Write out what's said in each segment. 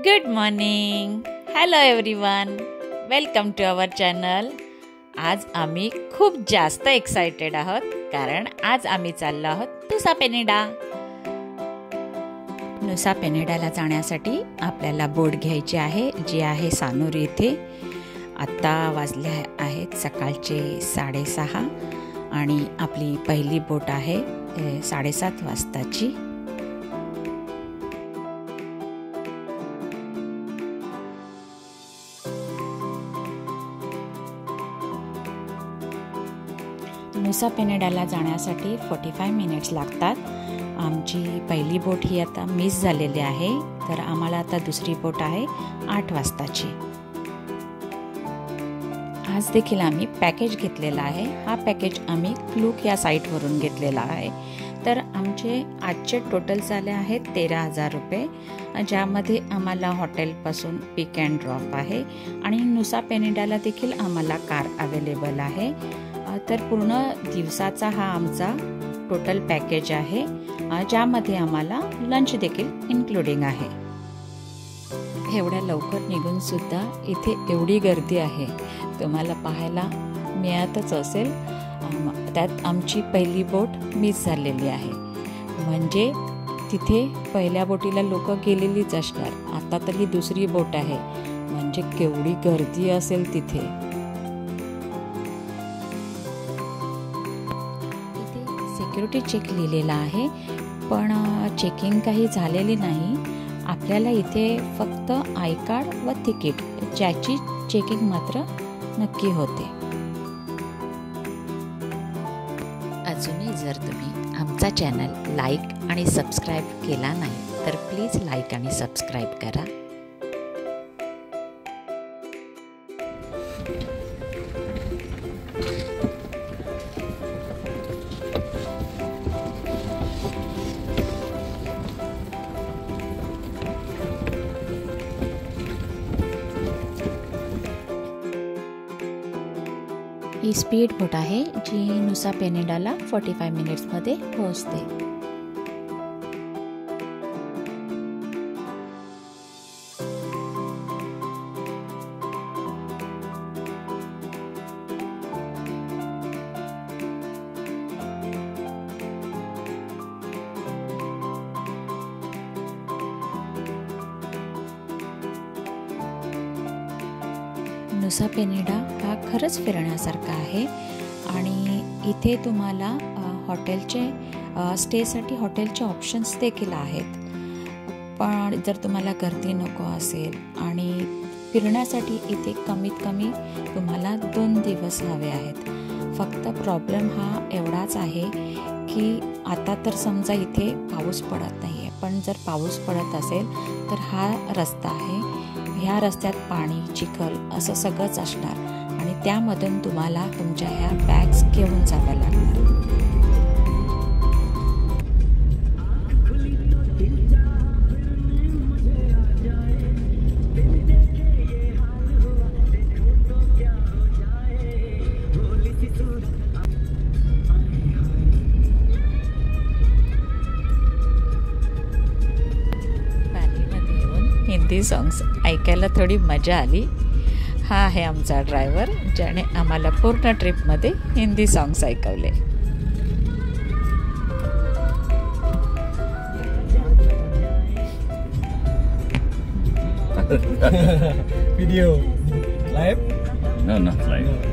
Good morning. Hello everyone, welcome to our channel. आज आम्ही खूप जास्त एक्सायटेड आहोत कारण आज आम्ही चाललो आहोत नुसा पेनिडा. नुसा पेनिडाला जाण्यासाठी आपल्याला बोट घ्यायची आहे, जी आहे सानूर येथे. आत्ता वाजले आहेत सकाळचे 6:30 आणि आपली पहिली बोट आहे 7:30 वाजताची. नुसा पेनिडाला जाण्यासाठी 45 मिनिट्स लागतात. आमची पहिली बोट ही आता मिस झालेली आहे, तर आम्हाला आता दुसरी बोट आहे 8 वाजताची. आज देखील आम्ही पॅकेज घेतलेला आहे. हा पॅकेज आम्ही क्लूक या साईटवरून घेतलेला आहे. तर आमचे आजचे टोटल झाले आहेत 13,000 रुपये, ज्यामध्ये आम्हाला हॉटेलपासून पिक अँड ड्रॉप आहे आणि नुसा पेनिडाला देखील आम्हाला कार अवेलेबल आहे. तर पूर्ण दिवसाचा हा आमचा टोटल पॅकेज आहे, ज्यामध्ये आम्हाला लंच देखील इन्क्लुडिंग आहे. एवढ्या लवकर निघून सुद्धा इथे एवढी गर्दी आहे, तुम्हाला पाहायला मिळतच असेल. त्यात आमची पहिली बोट मिस झालेली आहे, म्हणजे तिथे पहिल्या बोटीला लोक गेलेलीच असणार. आता तर ही दुसरी बोट आहे, म्हणजे केवढी गर्दी असेल तिथे. सिक्युरिटी चेक लिहिलेला आहे, पण चेकिंग काही झालेली नाही. आपल्याला इथे फक्त आय कार्ड व तिकीट, ज्याची चेकिंग मात्र नक्की होते. अजूनही जर तुम्ही आमचा चॅनल लाईक आणि सबस्क्राईब केला नाही तर प्लीज लाईक आणि सबस्क्राईब करा. ही स्पीड बोट आहे, जी नुसा पेनिडाला 45 मिनिट्समध्ये पोहोचते. नुसा पेनिडा हा खरंच फिरण्यासारखा आहे आणि इथे तुम्हाला हॉटेलचे स्टेसाठी हॉटेलचे ऑप्शन्स देखील आहेत. पण जर तुम्हाला गर्दी नको असेल आणि फिरण्यासाठी इथे कमीत कमी तुम्हाला 2 दिवस हवे आहेत. फक्त प्रॉब्लेम हा एवढाच आहे की आता तर समजा इथे पाऊस पडत नाही आहे, पण जर पाऊस पडत असेल तर हा रस्ता आहे, ह्या रस्त्यात पाणी चिखल असं सगळंच असणार आणि त्यामधून तुम्हाला तुमच्या ह्या बॅग्स घेऊन जाव्या लागणार. हिंदी सॉंग्स ऐकायला थोडी मजा आली. हा आहे आमचा ड्रायव्हर, ज्याने आम्हाला पूर्ण ट्रिपमध्ये हिंदी सॉंग्स ऐकवले. Video live? No, not live.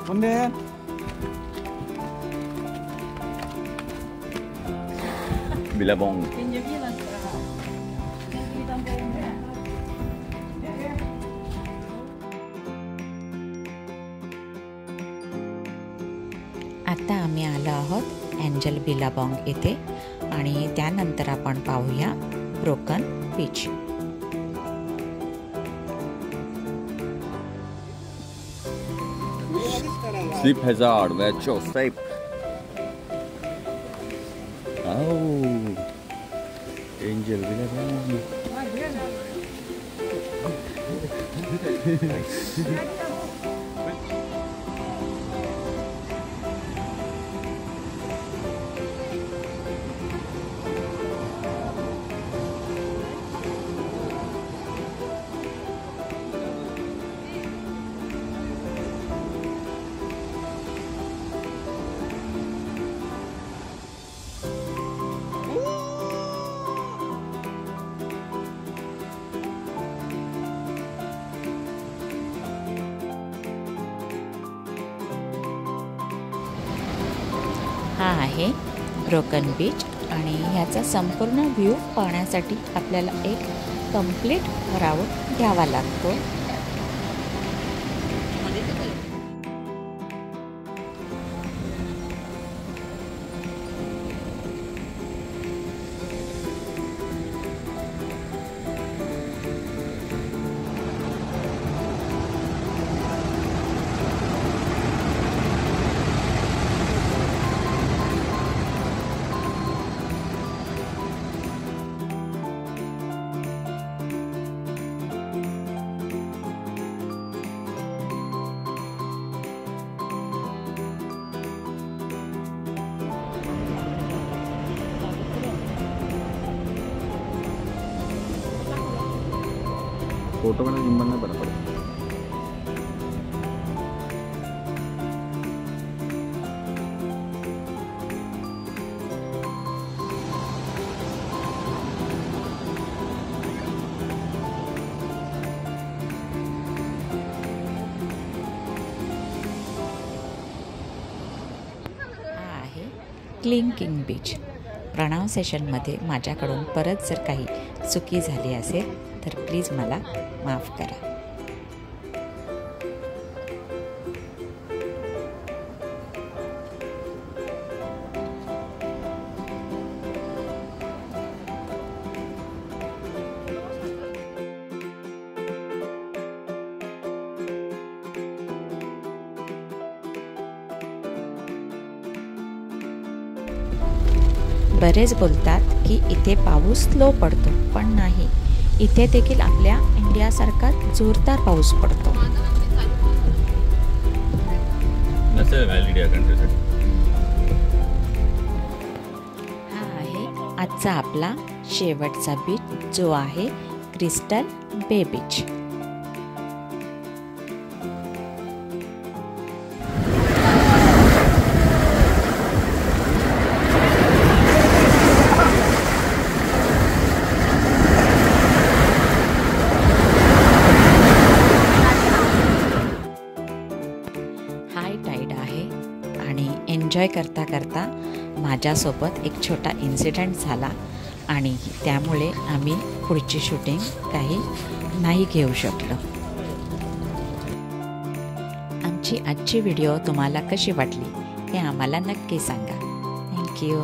Bunda. Bilabong. आता आम्ही आलो आहोत एंजल एंजल बिलाबॉंग येथे आणि त्यानंतर आपण पाहूया broken beach. Slip hazard, where you're safe. Oh, Angel Billabong. हा आहे ब्रोकन बीच आणि ह्याचा संपूर्ण व्ह्यू पाहण्यासाठी आपल्याला एक कंप्लीट राऊंड घ्यावा लागतो. फोटो में निम्बन ना बना पड़े. हा आहे क्लिंकिंग बीच. प्रोनाउन्सिएशनमध्ये माझ्याकडून परत जर काही चुकी झाली असेल तर प्लीज मला माफ करा. बरेच बोलतात की इथे पाऊस स्लो पडतो, पण नाही, इथे देखील आपल्या इंडियासारखा जोरदार पाऊस पडतो. हा आहे आजचा आपला शेवटचा बीच जो आहे क्रिस्टल बे बीच. हाय टाईड आहे आणि एन्जॉय करता करता माझ्यासोबत एक छोटा इन्सिडेंट झाला आणि त्यामुळे आम्ही पुढची शूटिंग काही नाही घेऊ शकलो. आमची आजची व्हिडिओ तुम्हाला कशी वाटली हे आम्हाला नक्की सांगा. थँक्यू.